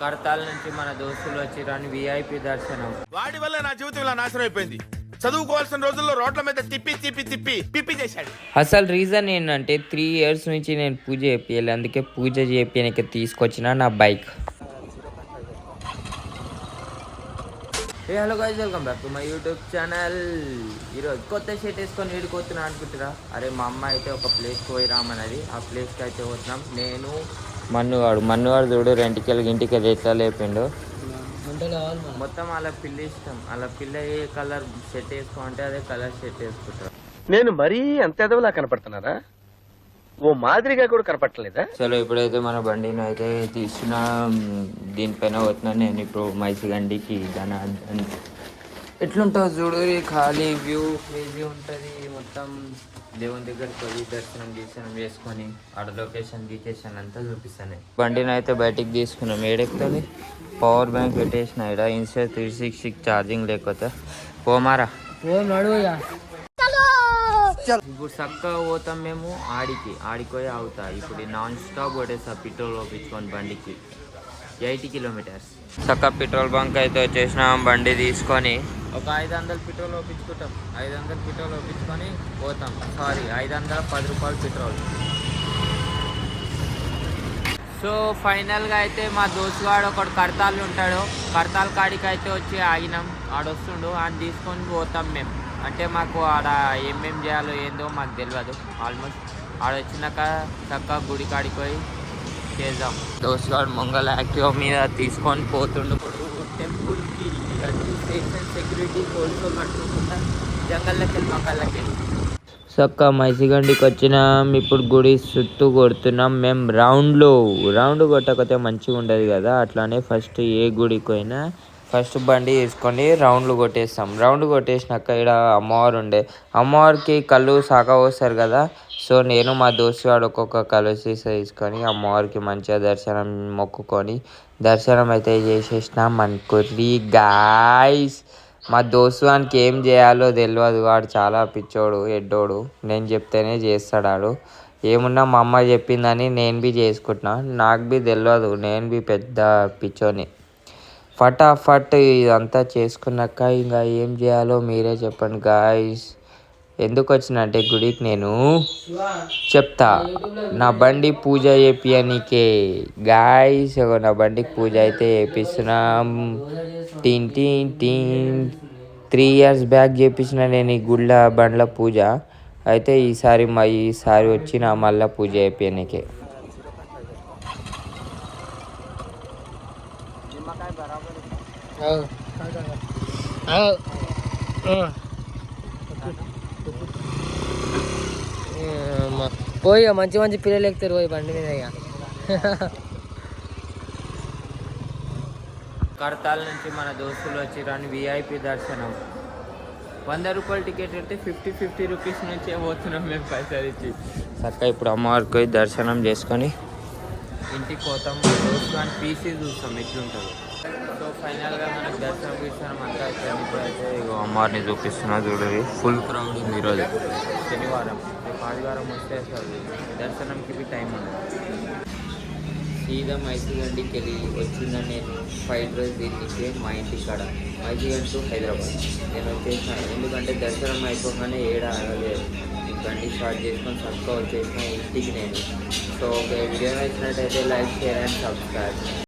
కడతాల నుంచి మన దోస్తులు వచ్చి రాని విఐపి దర్శనం. వాడి వల్ల నా జీవితం ఇలా నాశనం అయిపోయింది. చదువుకోవాల్సిన రోజుల్లో రోడ్ల మీద తిప్పి తిప్పి తిప్పి పిప్పి చేశాడు. అసలు రీజన్ ఏంటంటే 3 years నుంచి నేను పూజ చేయాలి, అందుకే పూజ చేయడానికి తీసుకొచ్చిన నా bike. Hello guys, welcome back to my YouTube channel. ఈరోజు కొత్త షర్ట్ వేసుకొని వీడిపోతున్నా అనుకుంటురా. అరే మా అమ్మ అయితే ఒక ప్లేస్కి పోయి రామన్నది, ఆ ప్లేస్కి అయితే పోతున్నాం. నేను మన్నుగాడు చూడు రెంటికెళ్ళి ఇంటికి ఎట్లా లేపిండు. మొత్తం అలా పిల్ల ఇష్టం, అలా పిల్ల ఏ కలర్ షర్ట్ వేసుకోమంటే అదే కలర్ షర్ట్ వేసుకుంటారు. నేను మరీ అంత ఎదవలా కనపడుతున్నారా? ఓ మాదిరిగా కూడా కనపడలేదా? చలో ఇప్పుడైతే మన బండిని అయితే తీసుకున్న దీనిపైన పోతున్నాను నేను ఇప్పుడు. మైసి గండికి ఎట్లుంటుందో చూడు, ఖాళీ వ్యూ క్రేజీ ఉంటుంది. మొత్తం దేవుని దగ్గరికి పోయి దర్శనం చేసుకొని ఆడ లొకేషన్ అంతా చూపిస్తాను. బండిని అయితే బయటికి తీసుకున్నాం. ఏడెక్కుతుంది, పవర్ బ్యాంక్ పెట్టేసిన ఇక్కడ. ఇన్స్టా 360 ఛార్జింగ్ లేకపోతే పోమారా. ఇప్పుడు చక్కగా పోతాం మేము ఆడికి పోయి అవుతా. ఇప్పుడు నాన్ స్టాప్ కొట్టేస్తా పెట్రోల్ పోపించుకొని బండికి 80 kilometers. చక్కగా పెట్రోల్ బంక్ అయితే వచ్చేసినాం. బండి తీసుకొని ఒక 500 పెట్రోల్ పోపించుకుంటాం. 500 పెట్రోల్ పోపించుకొని పోతాం. సారీ, 510 రూపాయలు పెట్రోల్. సో ఫైనల్గా అయితే మా దోస్తుగాడు ఒకడు కడతాలు ఉంటాడు, కడతాల కాడికి అయితే వచ్చి ఆగినాం. ఆడొస్తుండు, ఆయన తీసుకొని పోతాం మేము. అంటే మాకు ఆడ ఏమేం చేయాలో ఏందో మాకు తెలియదు. ఆల్మోస్ట్ ఆడొచ్చినాక చక్కగా గుడి కాడికి పోయి చేద్దాం. దోస్తుగాడు మొంగల్ యాక్టివ్ మీద తీసుకొని పోతుండు టెంపుల్కి. స్టేషన్ సెక్యూరిటీ పోలీసు పట్టుకుంటా జంగల్లోకి వెళ్ళి మొక్కలకి చక్క మైసిగండికి వచ్చినాం. ఇప్పుడు గుడి చుట్టూ కొడుతున్నాం మేము. రౌండ్ కొట్టకపోతే మంచిగా ఉండదు కదా, అట్లానే ఫస్ట్ ఏ గుడికి పోయినా ఫస్ట్ బండి తీసుకొని రౌండ్లు కొట్టేస్తాం. రౌండ్ కొట్టేసినాక ఇక్కడ అమ్మవారు అమ్మవారికి కళ్ళు సాక పోస్తారు కదా. సో నేను మా దోస్తు వాడు ఒక్కొక్క కళ్ళు తీసుకొని అమ్మవారికి మంచిగా దర్శనం మొక్కుకొని దర్శనం అయితే చేసేసినాం అనుకోర్రి గాయ్స్. మా దోస్తు వానికి ఏం చేయాలో తెలియదు, వాడు చాలా పిచ్చోడు ఎడ్డోడు. నేను చెప్తేనే చేస్తాడు వాడు. ఏమున్నా మా అమ్మ చెప్పిందని నేను బి చేసుకుంటున్నా, నాకు బి తెలియదు, నేను బి పెద్ద పిచ్చోని. ఫటాఫట్ ఇదంతా చేసుకున్నాక ఇంకా ఏం చేయాలో మీరే చెప్పండి గాయ్స్. ఎందుకు వచ్చినంటే గుడికి నేను చెప్తా. నా బండి పూజ చేపియనికే గాయ్స్. నా బండికి పూజ అయితే చేపిస్తున్నాం. 3 years బ్యాక్ చేపించిన నేను ఈ బండ్ల పూజ. అయితే ఈసారి వచ్చిన మళ్ళీ పూజ చేపియనికే. పోయి మంచి మంచి పిల్లలు ఎక్కుతారు పోయి బండి మీద. కడతాల నుంచి మన దోస్తులు వచ్చి రాని విఐపి దర్శనం. 100 రూపాయల టికెట్ అయితే 50 రూపీస్ నుంచే పోతున్నాం మేము పైసలు ఇచ్చి. చక్కగా ఇప్పుడు అమ్మవారికి పోయి దర్శనం చేసుకొని ఇంటికి పోతాం. దోస్తు అని పీసీ చూస్తాం ఎట్లుంటుంది. సో ఫైనల్గా మనకు దర్శనం అంతా అయితే ఇప్పుడైతే అమ్మవారిని చూపిస్తున్నా చూడండి. ఫుల్ క్రౌడ్ ఉంది ఈరోజు శనివారం. రేపు ఆదివారం వస్తే అసలు దర్శనంకి టైం ఉంది. సీదా మైసిగండికి వెళ్ళి వచ్చిందని నేను ఫ్రైడ్ రైస్ తింటే మా ఇంటి కాడ మైసిగండి టు హైదరాబాద్ నేను వచ్చేసిన. ఎందుకంటే దర్శనం అయిపోగానే ఆగలేదు, బండి స్టార్ట్ చేసుకొని చక్కగా వచ్చేసిన ఇంటికి నేను. సో ఒక వీడియో నచ్చినట్టయితే లైక్, షేర్ అండ్ సబ్స్క్రైబ్.